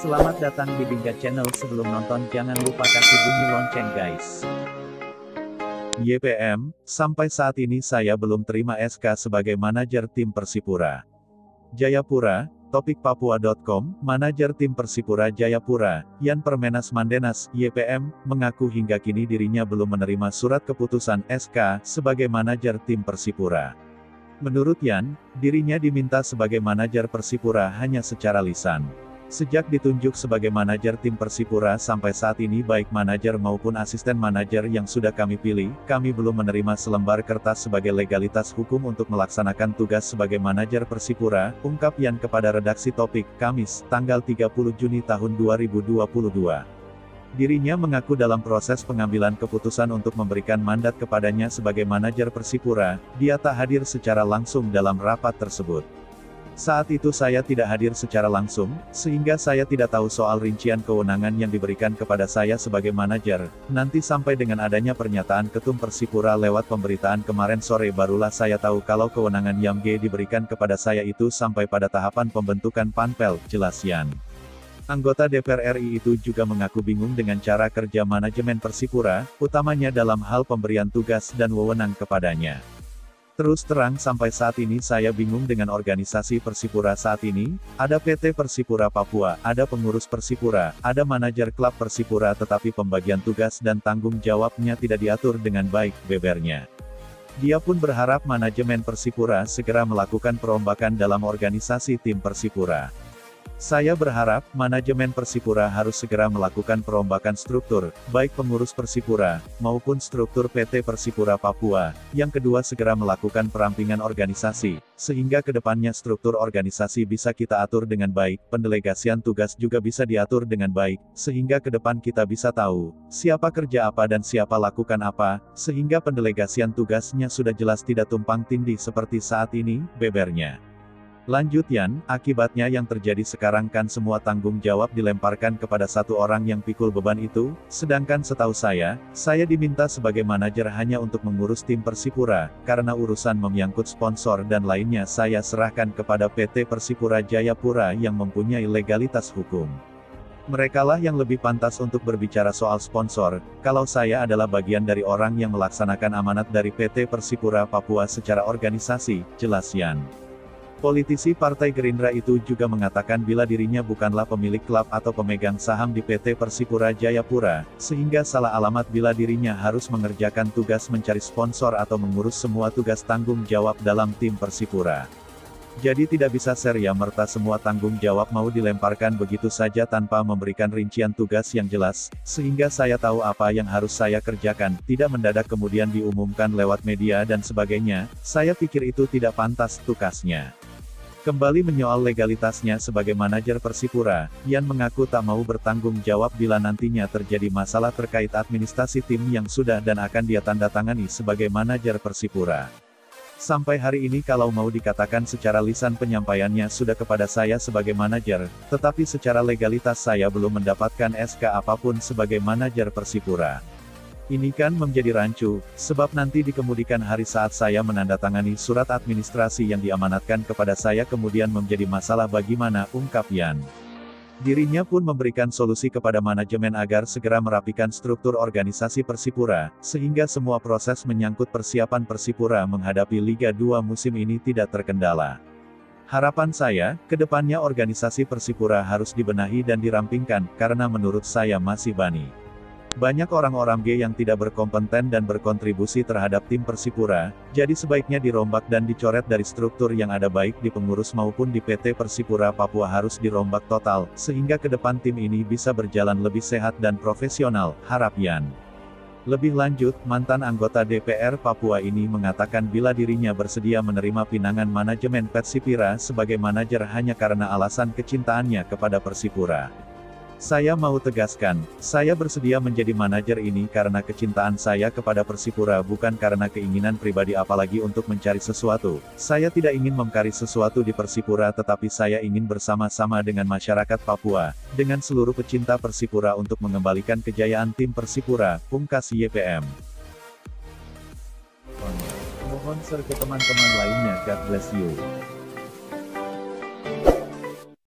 Selamat datang di Bingga Channel. Sebelum nonton jangan lupa kasih bunyi lonceng guys. YPM, sampai saat ini saya belum terima SK sebagai manajer tim Persipura Jayapura. Topik Papua.com, manajer tim Persipura Jayapura, Yan Permenas Mandenas, YPM, mengaku hingga kini dirinya belum menerima surat keputusan SK sebagai manajer tim Persipura. Menurut Yan, dirinya diminta sebagai manajer Persipura hanya secara lisan. Sejak ditunjuk sebagai manajer tim Persipura sampai saat ini baik manajer maupun asisten manajer yang sudah kami pilih, kami belum menerima selembar kertas sebagai legalitas hukum untuk melaksanakan tugas sebagai manajer Persipura, ungkap Yan kepada redaksi Topik, Kamis, tanggal 30 Juni tahun 2022. Dirinya mengaku dalam proses pengambilan keputusan untuk memberikan mandat kepadanya sebagai manajer Persipura, dia tak hadir secara langsung dalam rapat tersebut. Saat itu saya tidak hadir secara langsung, sehingga saya tidak tahu soal rincian kewenangan yang diberikan kepada saya sebagai manajer. Nanti sampai dengan adanya pernyataan Ketum Persipura lewat pemberitaan kemarin sore barulah saya tahu kalau kewenangan yang diberikan kepada saya itu sampai pada tahapan pembentukan panpel, jelas Yan. Anggota DPR RI itu juga mengaku bingung dengan cara kerja manajemen Persipura, utamanya dalam hal pemberian tugas dan wewenang kepadanya. Terus terang sampai saat ini saya bingung dengan organisasi Persipura saat ini, ada PT Persipura Papua, ada pengurus Persipura, ada manajer klub Persipura tetapi pembagian tugas dan tanggung jawabnya tidak diatur dengan baik, bebernya. Dia pun berharap manajemen Persipura segera melakukan perombakan dalam organisasi tim Persipura. Saya berharap, manajemen Persipura harus segera melakukan perombakan struktur, baik pengurus Persipura, maupun struktur PT Persipura Papua. Yang kedua segera melakukan perampingan organisasi, sehingga kedepannya struktur organisasi bisa kita atur dengan baik, pendelegasian tugas juga bisa diatur dengan baik, sehingga ke depan kita bisa tahu, siapa kerja apa dan siapa lakukan apa, sehingga pendelegasian tugasnya sudah jelas tidak tumpang tindih seperti saat ini, bebernya. Lanjut Yan, akibatnya yang terjadi sekarang kan semua tanggung jawab dilemparkan kepada satu orang yang pikul beban itu, sedangkan setahu saya diminta sebagai manajer hanya untuk mengurus tim Persipura, karena urusan menyangkut sponsor dan lainnya saya serahkan kepada PT Persipura Jayapura yang mempunyai legalitas hukum. Merekalah yang lebih pantas untuk berbicara soal sponsor, kalau saya adalah bagian dari orang yang melaksanakan amanat dari PT Persipura Papua secara organisasi, jelas Yan. Politisi Partai Gerindra itu juga mengatakan bila dirinya bukanlah pemilik klub atau pemegang saham di PT Persipura Jayapura, sehingga salah alamat bila dirinya harus mengerjakan tugas mencari sponsor atau mengurus semua tugas tanggung jawab dalam tim Persipura. Jadi tidak bisa serta-merta semua tanggung jawab mau dilemparkan begitu saja tanpa memberikan rincian tugas yang jelas, sehingga saya tahu apa yang harus saya kerjakan, tidak mendadak kemudian diumumkan lewat media dan sebagainya, saya pikir itu tidak pantas, tukasnya. Kembali menyoal legalitasnya sebagai manajer Persipura, Yan mengaku tak mau bertanggung jawab bila nantinya terjadi masalah terkait administrasi tim yang sudah dan akan dia tanda tangani sebagai manajer Persipura. Sampai hari ini kalau mau dikatakan secara lisan penyampaiannya sudah kepada saya sebagai manajer, tetapi secara legalitas saya belum mendapatkan SK apapun sebagai manajer Persipura. Ini kan menjadi rancu, sebab nanti di kemudian hari saat saya menandatangani surat administrasi yang diamanatkan kepada saya kemudian menjadi masalah bagaimana, ungkap Yan. Dirinya pun memberikan solusi kepada manajemen agar segera merapikan struktur organisasi Persipura, sehingga semua proses menyangkut persiapan Persipura menghadapi Liga 2 musim ini tidak terkendala. Harapan saya, kedepannya organisasi Persipura harus dibenahi dan dirampingkan, karena menurut saya masih bani. Banyak orang-orang yang tidak berkompeten dan berkontribusi terhadap tim Persipura, jadi sebaiknya dirombak dan dicoret dari struktur yang ada baik di pengurus maupun di PT Persipura Papua harus dirombak total, sehingga ke depan tim ini bisa berjalan lebih sehat dan profesional, harap Yan. Lebih lanjut, mantan anggota DPR Papua ini mengatakan bila dirinya bersedia menerima pinangan manajemen Persipura sebagai manajer hanya karena alasan kecintaannya kepada Persipura. Saya mau tegaskan, saya bersedia menjadi manajer ini karena kecintaan saya kepada Persipura bukan karena keinginan pribadi apalagi untuk mencari sesuatu. Saya tidak ingin mencari sesuatu di Persipura tetapi saya ingin bersama-sama dengan masyarakat Papua, dengan seluruh pecinta Persipura untuk mengembalikan kejayaan tim Persipura, pungkas YPM. Mohon share ke teman-teman lainnya, God bless you.